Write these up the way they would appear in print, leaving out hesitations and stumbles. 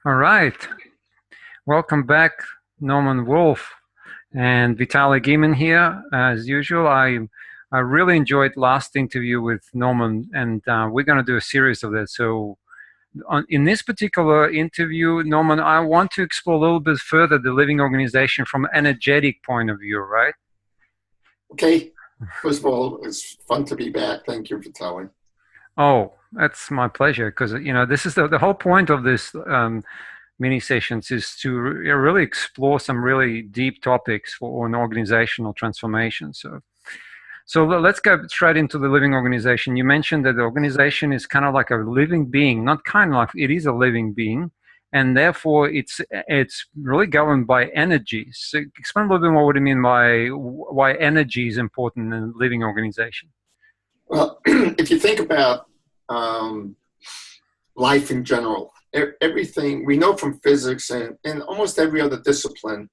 All right. Welcome back, Norman Wolfe and Vitaly Gimin here. As usual, I really enjoyed last interview with Norman, and we're going to do a series of that. So, in this particular interview, Norman, I want to explore a little bit further the living organization from an energetic point of view, right? Okay. First of all, it's fun to be back. Thank you for telling. Oh, that's my pleasure because this is the whole point of this mini sessions is to really explore some really deep topics for an organizational transformation. So let's go straight into the living organization. You mentioned that the organization is kind of like a living being, not kind of like it is a living being, and therefore it's really governed by energy. So explain a little bit more what you mean by why energy is important in a living organization. Well, if you think about um, life in general, everything we know from physics and almost every other discipline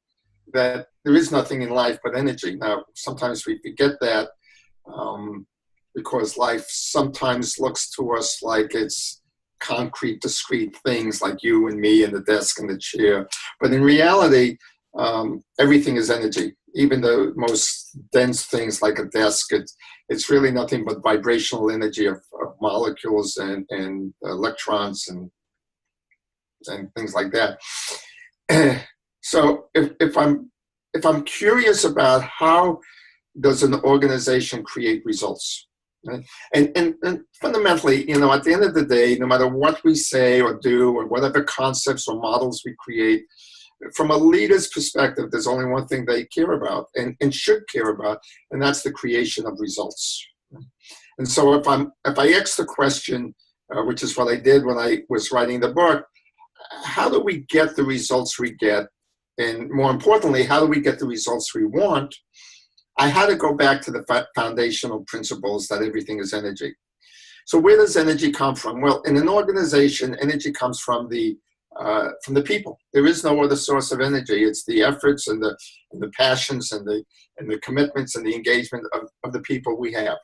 that there is nothing in life but energy. Now, sometimes we forget that um, because life sometimes looks to us like it's concrete, discrete things like you and me and the desk and the chair. But in reality, everything is energy. Even the most dense things like a desk, it's really nothing but vibrational energy of molecules and electrons and things like that. So if I'm curious about how does an organization create results, right? And fundamentally, at the end of the day, no matter what we say or do or whatever concepts or models we create, from a leader's perspective, there's only one thing they care about and should care about, and that's the creation of results. And so if I ask the question, which is what I did when I was writing the book, how do we get the results we get? And more importantly, how do we get the results we want? I had to go back to the foundational principles that everything is energy. So where does energy come from? Well, in an organization, energy comes from the people. There is no other source of energy. It's the efforts and the passions and the commitments and the engagement of the people we have.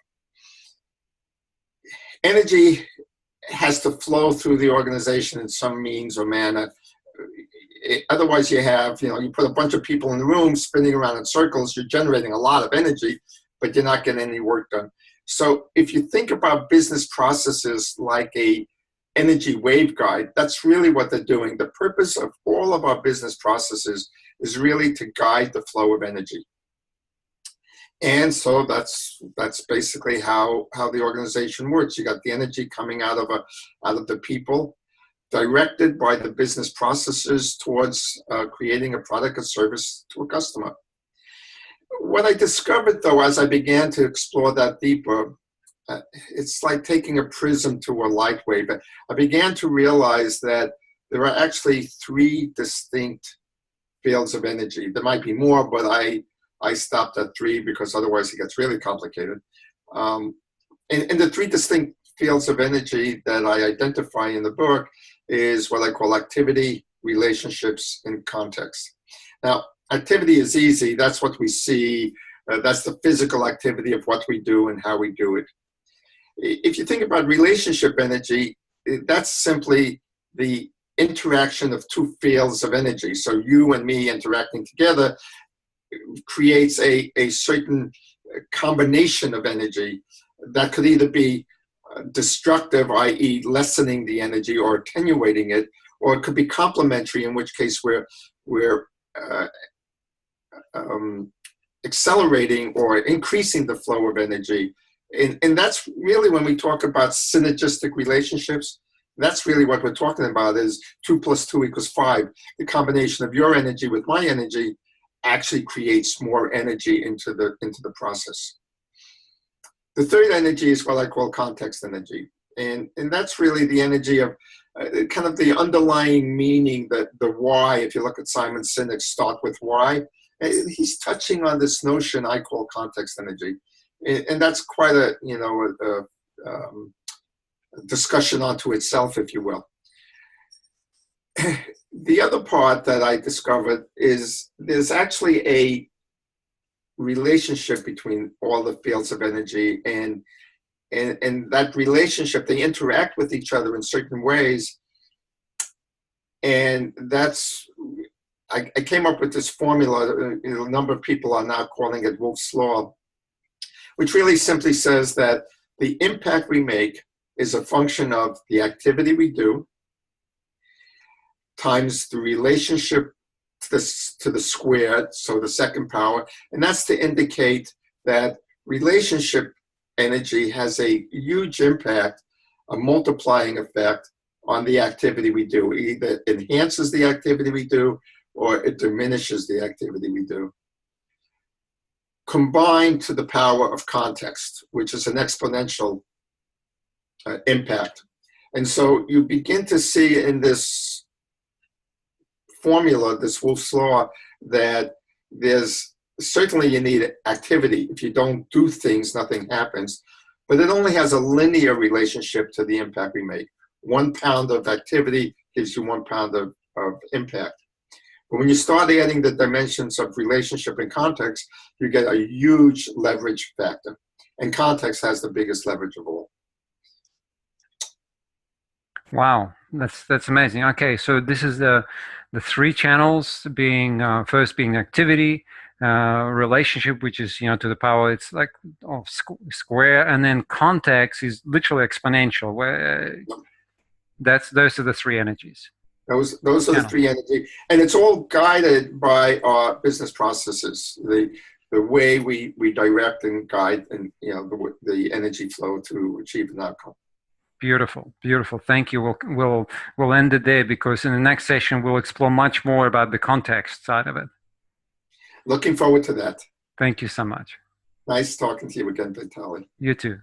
Energy has to flow through the organization in some means or manner. Otherwise, you put a bunch of people in the room spinning around in circles, you're generating a lot of energy, but you're not getting any work done. So if you think about business processes like a energy waveguide, that's really what they're doing. The purpose of all of our business processes is really to guide the flow of energy. And so that's basically how the organization works. You got the energy coming out of the people, directed by the business processes towards creating a product or service to a customer. What I discovered, though, as I began to explore that deeper, it's like taking a prism to a light wave. I began to realize that there are actually three distinct fields of energy. There might be more, but I stopped at three because otherwise it gets really complicated. And the three distinct fields of energy that I identify in the book is what I call activity, relationships, and context. Now, activity is easy. That's what we see. That's the physical activity of what we do and how we do it. If you think about relationship energy, that's simply the interaction of two fields of energy. So you and me interacting together creates a certain combination of energy that could either be destructive, i.e. lessening the energy or attenuating it, or it could be complementary, in which case we're accelerating or increasing the flow of energy. And that's really when we talk about synergistic relationships, that's really what we're talking about is 2 + 2 = 5. The combination of your energy with my energy actually creates more energy into the process. The third energy is what I call context energy. And that's really the energy of kind of the underlying meaning, that the why. If you look at Simon Sinek's Start With Why, he's touching on this notion I call context energy. And that's quite a discussion onto itself, if you will. The other part that I discovered is there's actually a relationship between all the fields of energy, and that relationship, they interact with each other in certain ways. And I came up with this formula. A number of people are now calling it Wolfe's Law, which really simply says that the impact we make is a function of the activity we do times the relationship to the squared, so the second power. And that's to indicate that relationship energy has a huge impact, a multiplying effect on the activity we do. It either enhances the activity we do or it diminishes the activity we do. Combined to the power of context, which is an exponential impact. And so you begin to see in this formula, this Wolfe's Law, that there's certainly you need activity. If you don't do things, nothing happens. But it only has a linear relationship to the impact we make. 1 pound of activity gives you 1 pound of impact. But when you start adding the dimensions of relationship and context, you get a huge leverage factor. And context has the biggest leverage of all. Wow, that's amazing. Okay, so this is the 3 channels being first being activity, relationship, which is to the power, it's like of square, and then context is literally exponential. Where those are the 3 energies. Those are the 3 energies, and it's all guided by our business processes. The way we direct and guide, and the energy flow to achieve an outcome. Beautiful, beautiful. Thank you. We'll end it there, because in the next session we'll explore much more about the context side of it. Looking forward to that. Thank you so much. Nice talking to you again, Vitaly. You too.